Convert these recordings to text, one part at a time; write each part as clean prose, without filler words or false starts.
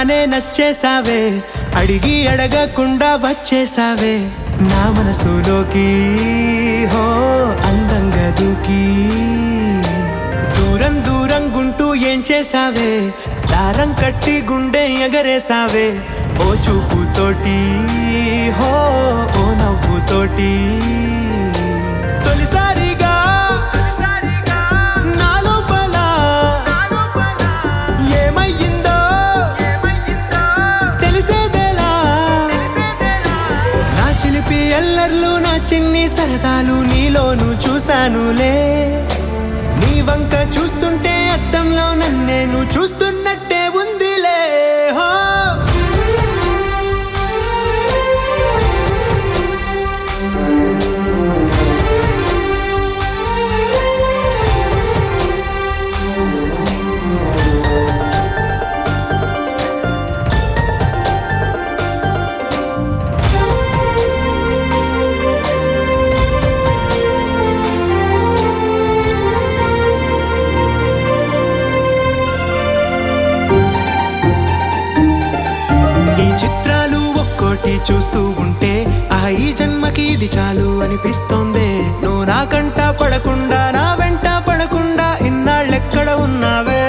చూడగానే నచ్చేసావే, అడిగి అడగకుండా వచ్చేసావే నా మనసులోకి. హో అందంగా దూకి దూరం దూరం గుంటూ ఏం చేసావే, దారం కట్టి గుండె ఎగరేసావే ఓ చూపుతోటి, హో ఓ నవ్వుతోటి. తొలిసారిగా నా లోపల ఏమయ్యిందో తెలిసేదేలా. నా చిలిపి ఎల్లర్లు నా చిన్ని సరదాలు నీలోను చూశానులే. నీ వంక చూస్తుంటే అద్దంలో నన్నేను చూస్తున్నట్టే ఉందిలే. హో చూస్తూ ఉంటే ఈ జన్మకి ఇది చాలు అనిపిస్తోందే. నువ్వు నా కంట పడకుండా నా వెంట పడకుండా ఇన్నాళ్ళెక్కడ ఉన్నావే.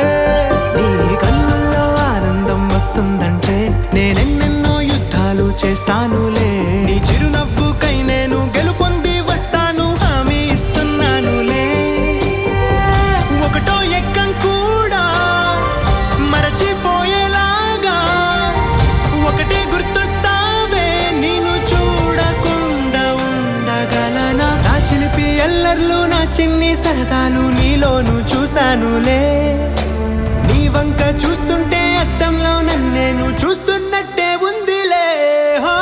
నీ కళ్ళల్లో ఆనందం వస్తుందంటే నేనెన్నెన్నో యుద్ధాలు చేస్తానులే. నీ చిరునవ్వుకై నేను గెలుపొంది వస్తాను హామీ ఇస్తున్నానులే. ఒకటో ఎక్కం కూడా మరచిపోయేలాగా ఒకటే గుర్తొస్తా. ఎల్లర్లు నా చిన్ని సరదాలు నీలోను చూశానులే. నీ వంక చూస్తుంటే అద్దంలో నన్నేను చూస్తున్నట్టే ఉందిలే. హో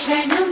క్షణం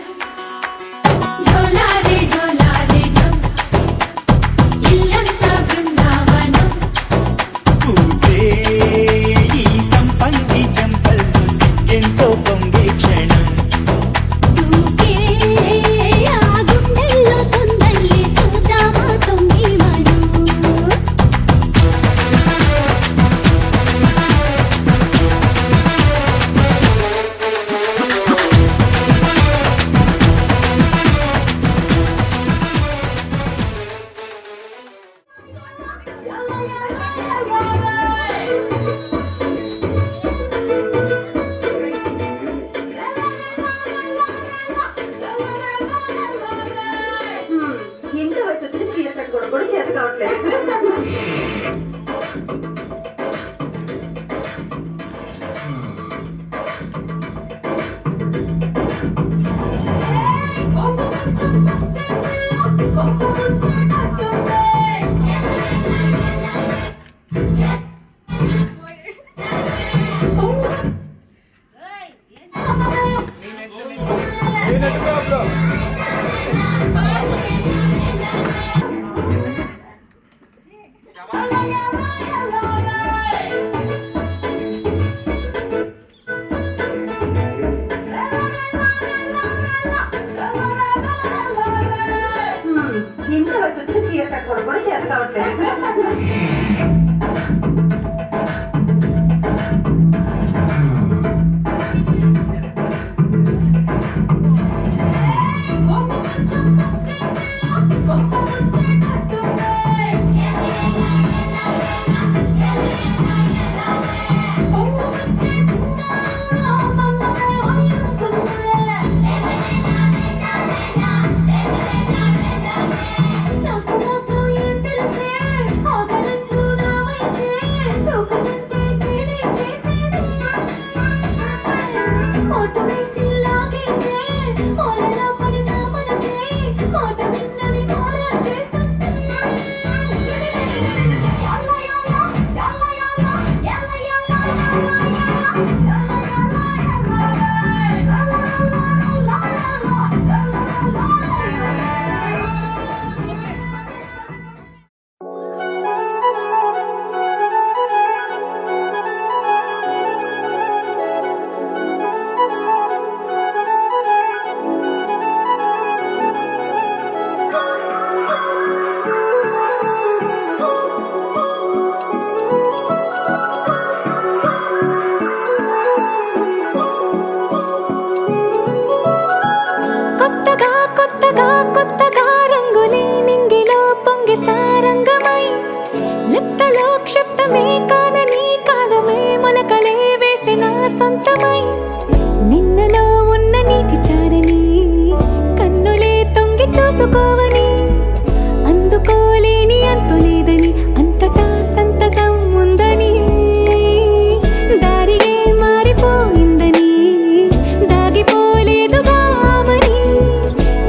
సొంతమై నిన్నలో ఉన్న నీటి చారని కన్నులే తొంగి చూసుకోవని అందుకోలేని అంతులేదని అంతటా సంతసం ఉందని దారిగే మారిపోయిందని దాగిపోలేదుగా ఆమని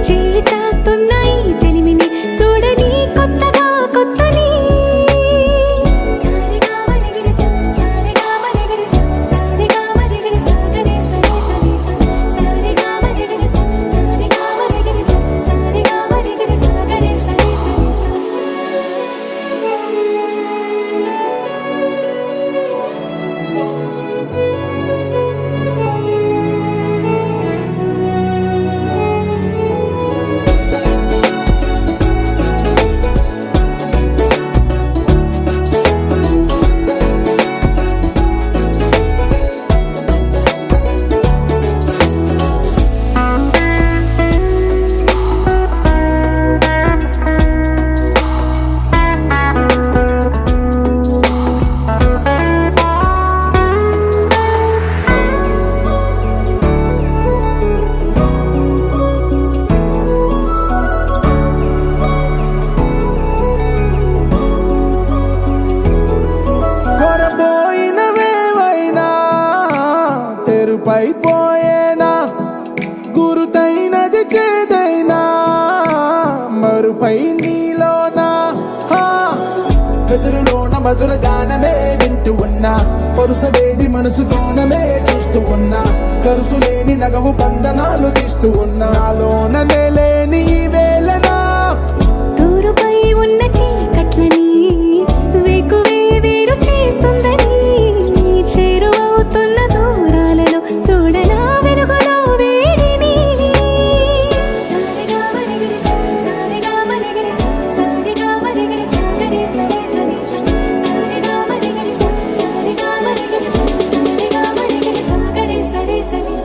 చేయి చాస్తున్నాయి చెలిమిని చూడని కొత్తగా కొత్తని పైపోయేనా గురుతైనది చేదైనా మరుపై నీలోనా వెదురులోన మధుర గానమే వింటూ ఉన్నా పరుసవేది మనసు కోణమే చూస్తూ ఉన్నా కరుసులేని నగవు బంధనాలు తీస్తూ ఉన్నా లోన లేని ఈ వేళనా దూరుపై ఉన్న చీకట్లని వేకువే వేరు చేస్తుందని చేరువవుతున్న దూరాలలో చూడనా వెలుగులో వేడిని సారిగా మరిగిరి సారిగా మరిగిరి సారిగా మరిగిరి సాగరి సరి సరి సారిగా మరిగిరి సారిగా మరిగిరి సారిగా మరిగిరి సాగరి సరి సరి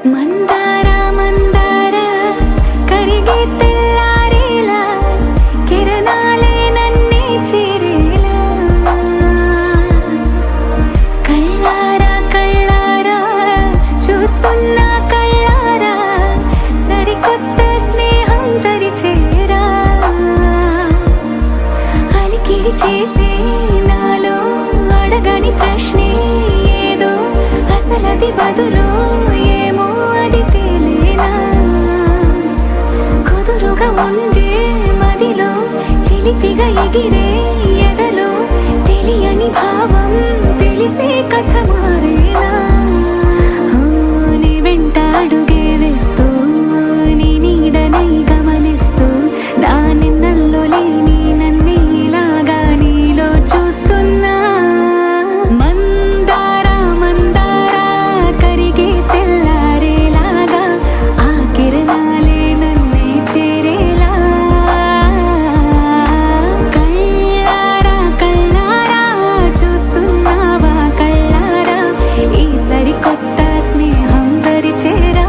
మందార మందార కరిగే తెల్లారేలా కిరణాలే నన్నే చేరేలా కళ్ళారా కళ్ళారా చూస్తున్నా కళ్ళారా సరికొత్త స్నేహం తరిచేరా అలికిడి చేసే నాలో అడగని ప్రశ్నే ఏదో అసలది బదులు ఉండే మదిలో చిలిపి తెగ ఎగిరే ఎదలో తెలియని భావం తెలిసే కథ మారేనా నీ వెంట అడుగే వేస్తూ నీ నీడనై గమనిస్తూ నా నిన్నల్లో లేని నన్నే ఇలాగా నీలో చూస్తున్నా మందార మందార కరిగే తెల్లారేలాగా ఆ కిరణాలే నన్నే చేరేలా కళ్ళారా కళ్ళారా చూస్తున్నావా కళ్ళారా ఈ సరికొత్త స్నేహం పరిచేరా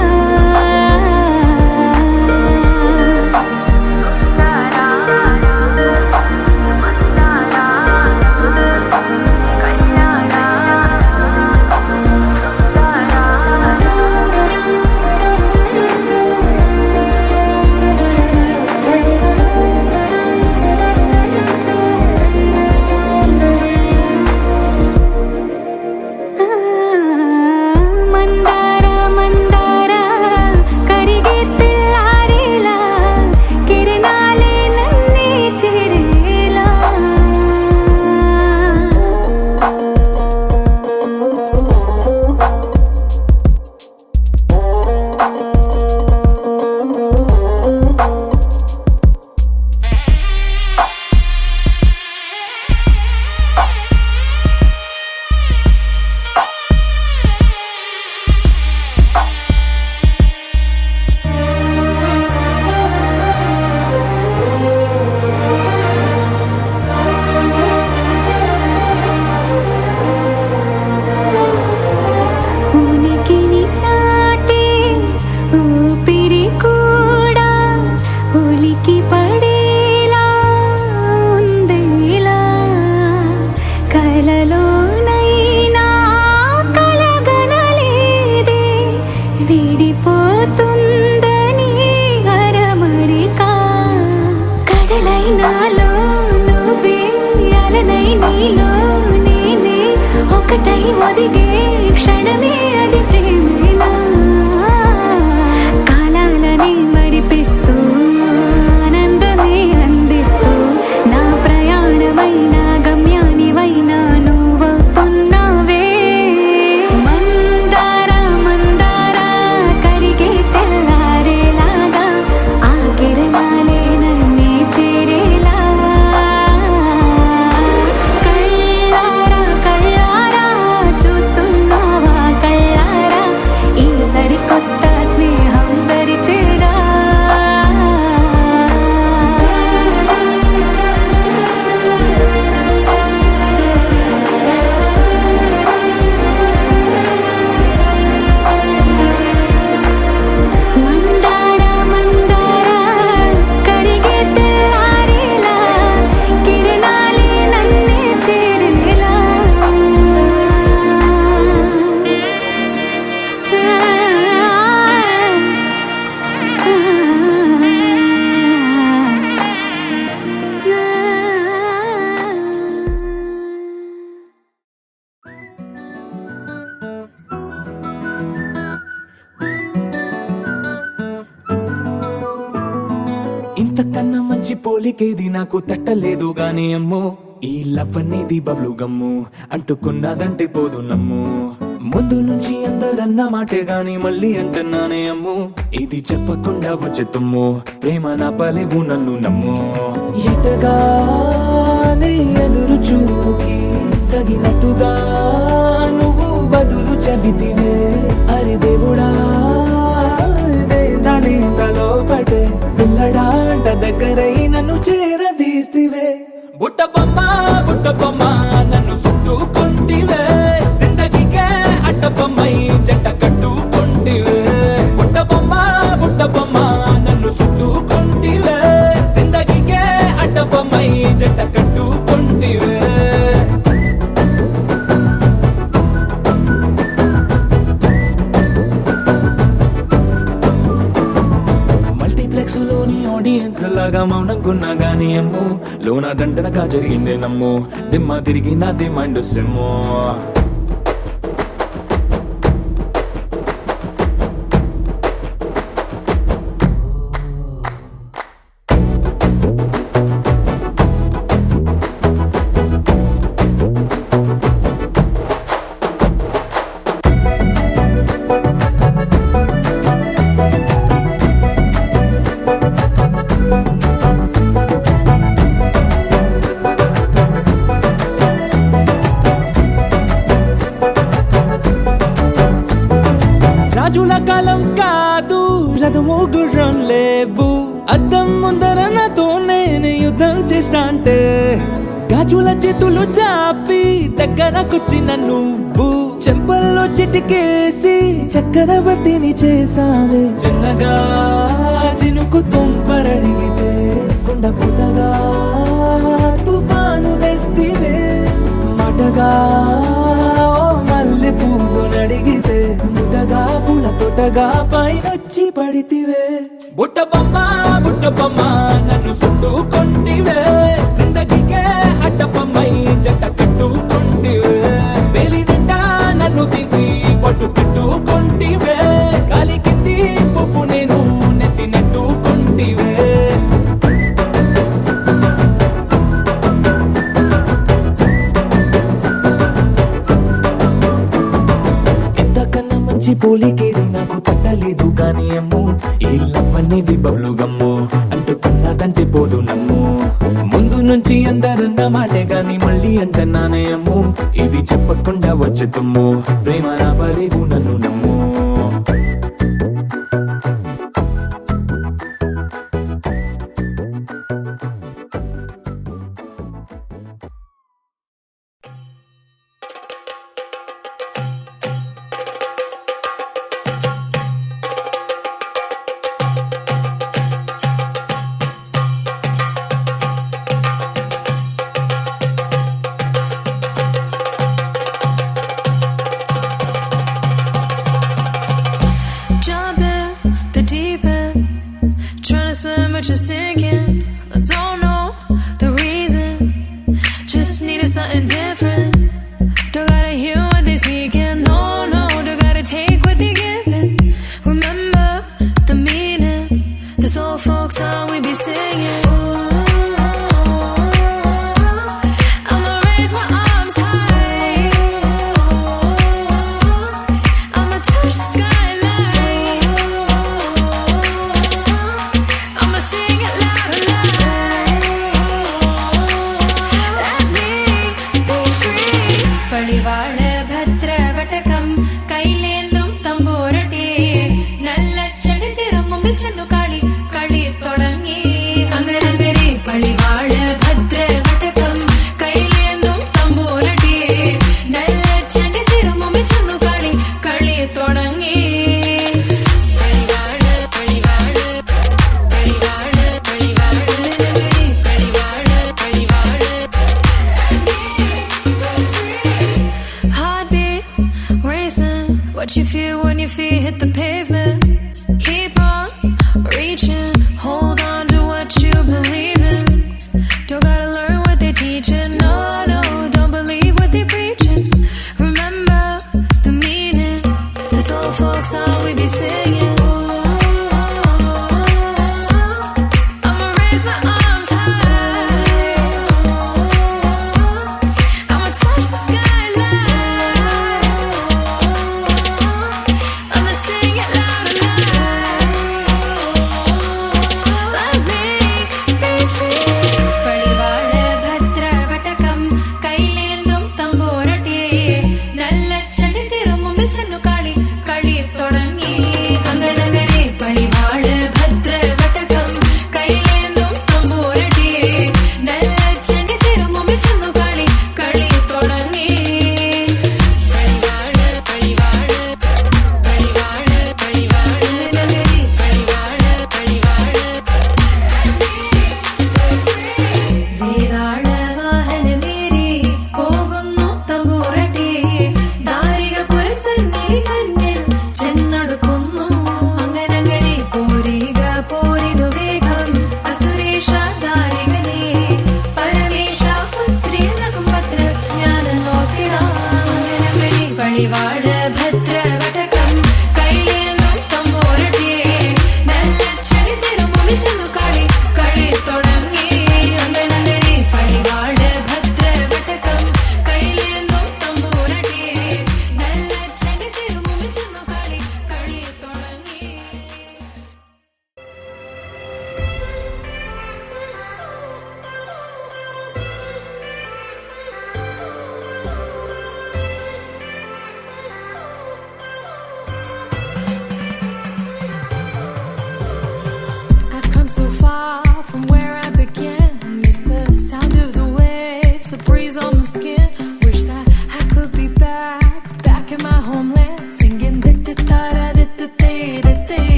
మందార మందార కరిగే తెల్లారేలా కిరణాలే నన్నే చేరేలా ఉనికిని చాటే ఊపిరి కూడా ఉలికి పడేలా ఉందేలా కలలోనైనా కలగనలేదే విడిపోతుందని అరమరికా కడలైనాలో నువ్వే అలనై నీలో నేనే ఒకటై ఒదిగే క్షణమే అది ప్రేమేనా కాలాలని మరిపిస్తూ ఆనందమే అందిస్తూ నా ప్రయాణమైన గమ్యానివైనా నువ్వవుతున్నావే మందార మందార కరిగే తెల్లారేలాగా ఆ కిరణాలే నన్నే చేరేలా కళ్ళారా కళ్ళారా చూస్తున్నావా కళ్ళారా ఈ సరికొత్త స్నేహం పరిచేరా మందార మందార కరిగే తెల్లారేలా కిరణాలే నన్నే చేరేలా ఇంతకన్నా మంచి పోలికేది నాకు తట్టలేదు గాని అమ్మో ఈ లవ్ అనేది బబ్లు గమ్ము అంటుకున్నదంటే పోదు నమ్ము ముందు నుంచి అందరన్న మాటే గాని మళ్ళీ అంటున్నానే అమ్ము ఇది చెప్పకుండా వచ్చే తుమ్ము ప్రేమ నా పలేవు నన్ను నమ్ము ఎటగానే ఎదురు చూకి తగినట్టుగా నువ్వు బదులు చెబితివే అరే దేవుడా దాని తలో పటే పిల్లడాంట దగ్గరై నన్ను చేరదీస్తివే బుట్ట బొమ్మ నన్ను చుట్టుకుంటివే జిందగీకే అట్ట బొమ్మై జంట కట్టుకుంటివే బుట్ట బొమ్మ నన్ను చుట్టుకుంటివే జిందగీకే అట్ట బొమ్మై జంట కట్టుకుంటివే మల్టీప్లెక్స్ లోని ఆడియన్స్ లాగా మౌనంకున్నా గానీ అమ్ము లోన దండనగా జరిగిందే నమ్ము దిమ్మ తిరిగి నాది మైండ్ సిమ్ము రాజుల కాలం కాదు, రథము గుర్రం లేవు, అద్దం ముందర నాతో నేను యుద్ధం చేస్తా అంటే గాజుల చేతులు చాపి దగ్గరకొచ్చిన నువ్వు చెంపల్లో చిటికేసి చక్రవర్తిని చేసావే. చిన్నగా చినుకు తుంపరడిగితే కొండ పుటగా తుఫాను తెస్తివే. మాటగా మల్లె పువ్వు నడిగితే ముటగా పూల తోటగా పైనొచ్చి పడితివే. బుట్ట బొమ్మ నన్ను చుట్టుకొంటివే, జిందగీకే అడ్డపమ్మై జంట కట్టుకొంటివే. వేలి నిండా నన్ను తీసి పట్టు కట్టుకొంటివే, గాలి కింది పువ్వు నేను నెత్తి నెట్టుకొంటివే. ఇంతకన్నా మంచి పోలికేది నాకు తట్టలేదు కానీ అమ్మో, ఈ లవ్ అనేది బబ్లు గమ్ము అంటుకున్నదంటే పోదు నమ్ము. ముందు నుంచి అందరన్న మాటే గాని మళ్ళీ అంటున్నానే అమ్ము, ఇది చెప్పకుండా వచ్చే తుమ్ము, ప్రేమ రాబలేవు నన్ను నమ్ము. Jump in the deep end, trying to swim but you're sinking. I don't know the reason, just needed something different. Don't gotta hear what they speaking, no, don't gotta take what they giving. Remember the meaning, this old folk song we be singing. I'ma raise my arms high, I'ma touch the skyline, I'ma sing it loud and loud. Let me be free. പടിവാള ഭദ്രവടകം കൈലേന്തും തമ്പൂരട്ടി നല്ലച്ചടി തിരുമുമ്പിൽ ചെന്നു കളി കളി തുടങ്ങി. അങ്ങനെ പടിവാള ഭദ്രവടകം കൈലേന്തും തമ്പൂരട്ടി നല്ലച്ചടി തിരുമുമ്പിൽ ചെന്നു കളി കളി തുടങ്ങി. പടിവാള പടിവാള പടിവാള പടിവാള പടിവാള പടിവാള. Heartbeat racing, what you feel when your feet hit the pavement. Keep on reaching, hold on to what you believe in. Don't gotta learn what they're teaching, no, don't believe what they're preaching. Remember the meaning, this old folk song we be singing. I'ma raise my arms high, I'ma touch the skyline, I'ma sing it loud and loud. Let me be free. പടിവാള ഭദ്രവടകം കൈലേന്തും തമ്പൂരട്ടി നല്ലച്ചടി തിരുമുമ്പിൽ ചെന്നു കളി കളി തുടങ്ങി. അങ്ങനെ പടിവാള ഭദ്രവടകം കൈലേന്തും തമ്പൂരട്ടി നല്ലച്ചടി തിരുമുമ്പിൽ ചെന്നു കളി കളി തുടങ്ങി. പടിവാള പടിവാള പടിവാള പടിവാള പടിവാള പടിവാള. വേതാള വാഹനമേറി പോകുന്നു തമ്പൂരട്ടി ദാരിക പുരസന്നിധി തന്നിൽ ചെന്നടുക്കുന്നു. അങ്ങനെ പോരിക പോരിനു വേഗം അസുരേഷ ദാരികനെ പരമേശ പുത്രിയനകും പത്ര ഞാൻ നോക്കിടാം. അങ്ങനെ പടിവാള ഭദ്രവടകം കൈലേന്തും തമ്പൂരട്ടി നല്ലച്ചടി തിരുമുമ്പിൽ ചെന്നു കളി കളി തുടങ്ങി. അങ്ങനെ പടിവാള ഭദ്രവടകം കൈലേന്തും തമ്പൂരട്ടി നല്ലച്ചടി തിരുമുമ്പിൽ ചെന്നു കളി കളി തുടങ്ങി.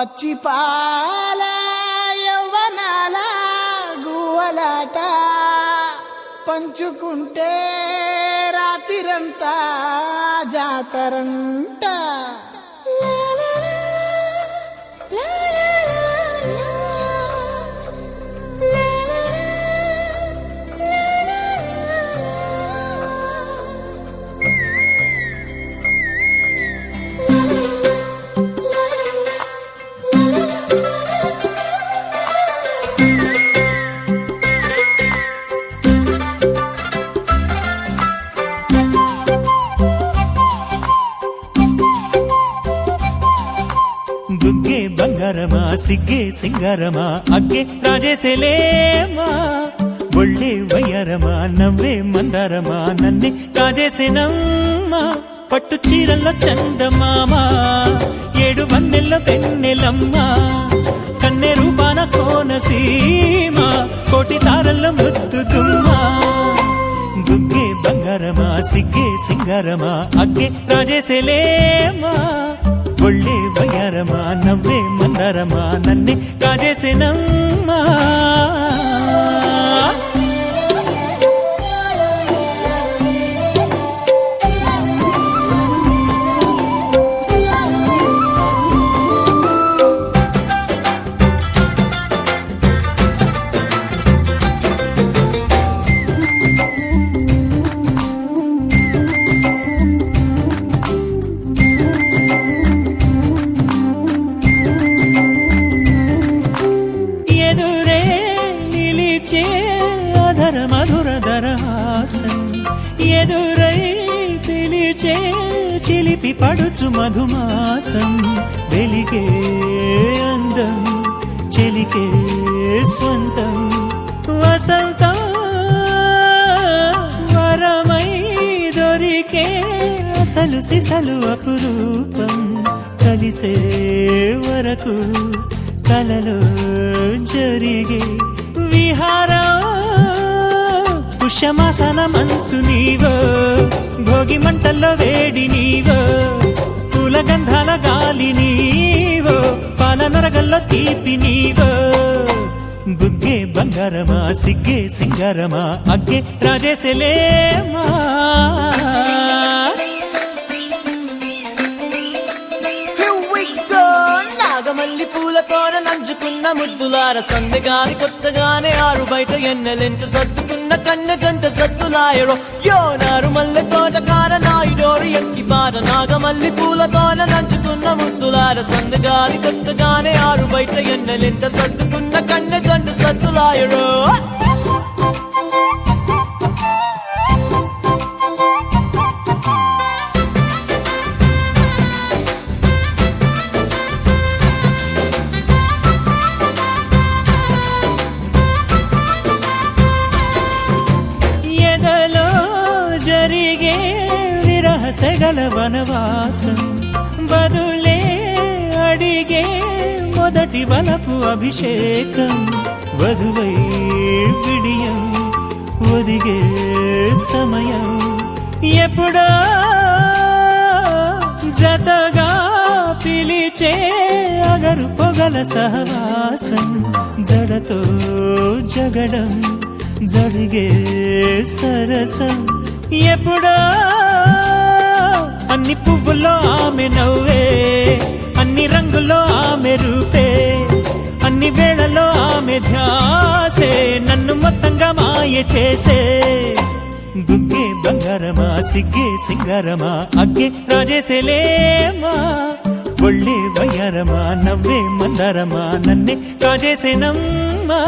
పచ్చి పాల యవ్వనాల గువ్వలాట పంచుకుంటే రాత్రిరంతా జాతరంట బుగ్గే బంగారమా సిగ్గే సింగారమా అగ్గే రాజేసేలేమా ఒళ్ళే వయ్యారమా నవ్వే మందారమా నన్నే కాజేసేనమ్మా పట్టు చీరల్లో చందమామా 7 వన్నెల్లో వెన్నెలమ్మా కన్నె రూపాన కోనసీమ కోటి తారల్లో ముద్దుతుమ్మా బుగ్గే బంగారమా సిగ్గే సింగారమా అగ్గే రాజేసేలేమా ఒళ్ళే వయ్యారమా నవ్వే మందారమా నన్నే కాజేసేనమ్మా ఎదురే నిలిచే అధర మధుర దరహాసం ఎదురై పిలిచే చిలిపి పడుచు మధుమాసం వెలిగే అందం చెలికే స్వంతం వసంతం వరమై దొరికే అసలు సిసలు అపురూపం కలిసే వరకు కలలో జరిగే విహారం పుష్యమాసన మనసు నీవో భోగి మంటల్లో వేడి నీవో పూల గంధాల గాలి నీవో పాల నరగల్లో తీపి నీవో బుగ్గే బంగారమా సిగ్గే సింగారమా అగ్గే రాజేసేలేమా నాగమల్లి పూలతోన నంచుకున్న ముద్దులార సందెగాని కొత్తగానే ఆరు బయట ఎన్నెలెంట సర్దుకున్న కన్నె జంట సద్దులాయరో యోనారు మల్లె తోటకార నాయుడోరు ఎట్టి బాట నాగమల్లి పూలతోన నంచుకున్న ముద్దులార సందెగాని కొత్తగానే ఆరు బయట ఎన్నెలెంట సర్దుకున్న కన్నె జంట సద్దులాయరో జరిగే విరహసగల వనవాసం బదులే అడిగే మొదటి వలపు అభిషేకం వధువై విడియం ఒదిగే సమయం ఎప్పుడో జతగా పిలిచే అగరు పొగల సహవాసం జడతో జగడం జరిగే సరసం ఎప్పుడో అన్ని పువ్వుల్లో ఆమె నవ్వే అన్ని రంగుల్లో ఆమె రూపే అన్ని వేళల్లో ఆమె ధ్యాసే నన్ను మొత్తంగా మాయ చేసే బుగ్గే బంగారమా సిగ్గే సింగారమా అగ్గే రాజేసేలేమా ఒళ్ళే వయ్యారమా నవ్వే మందారమా నన్నే కాజేసేనమ్మా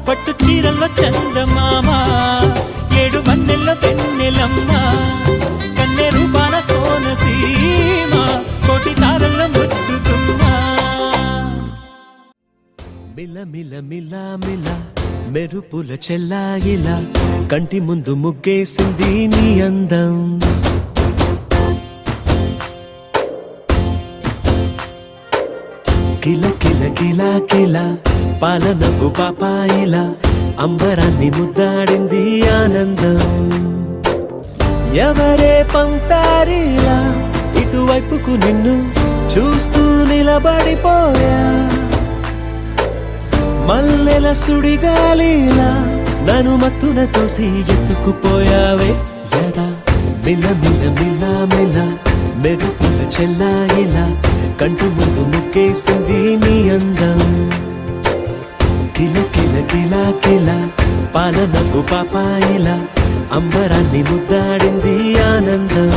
పట్టు చీరల్లో చందమామా 7 వన్నెల్లో వెన్నెలమ్మా కన్నె రూపాన కోనసీమ కోటి తారల్లో ముద్దుతుమ్మా మిల మిల మిల మిల మెరుపుల చెల్లాయిలా కంటి ముందు ముగ్గేసింది నీ అందం కిల కిల కిల కిల పాలనపు పాపాయిలా అంబరాన్ని ముద్దాడింది ఆనందం ఎవరే పంపారిలా ఇటువైపుకు నిన్ను చూస్తూ నిలబడిపోయా మల్లెల సుడిగాలిలా నన్ను మత్తున తోసి ఎత్తుకుపోయావే యదా మిల మిల మిల మిల మెరుపుల చెల్లాయిలా కంటు ముందు ముక్కేసింది నీ అందం కిల కిల కిల కిల పాలనకు పాపాయిలా అంబరాన్ని ముద్దాడింది ఆనందం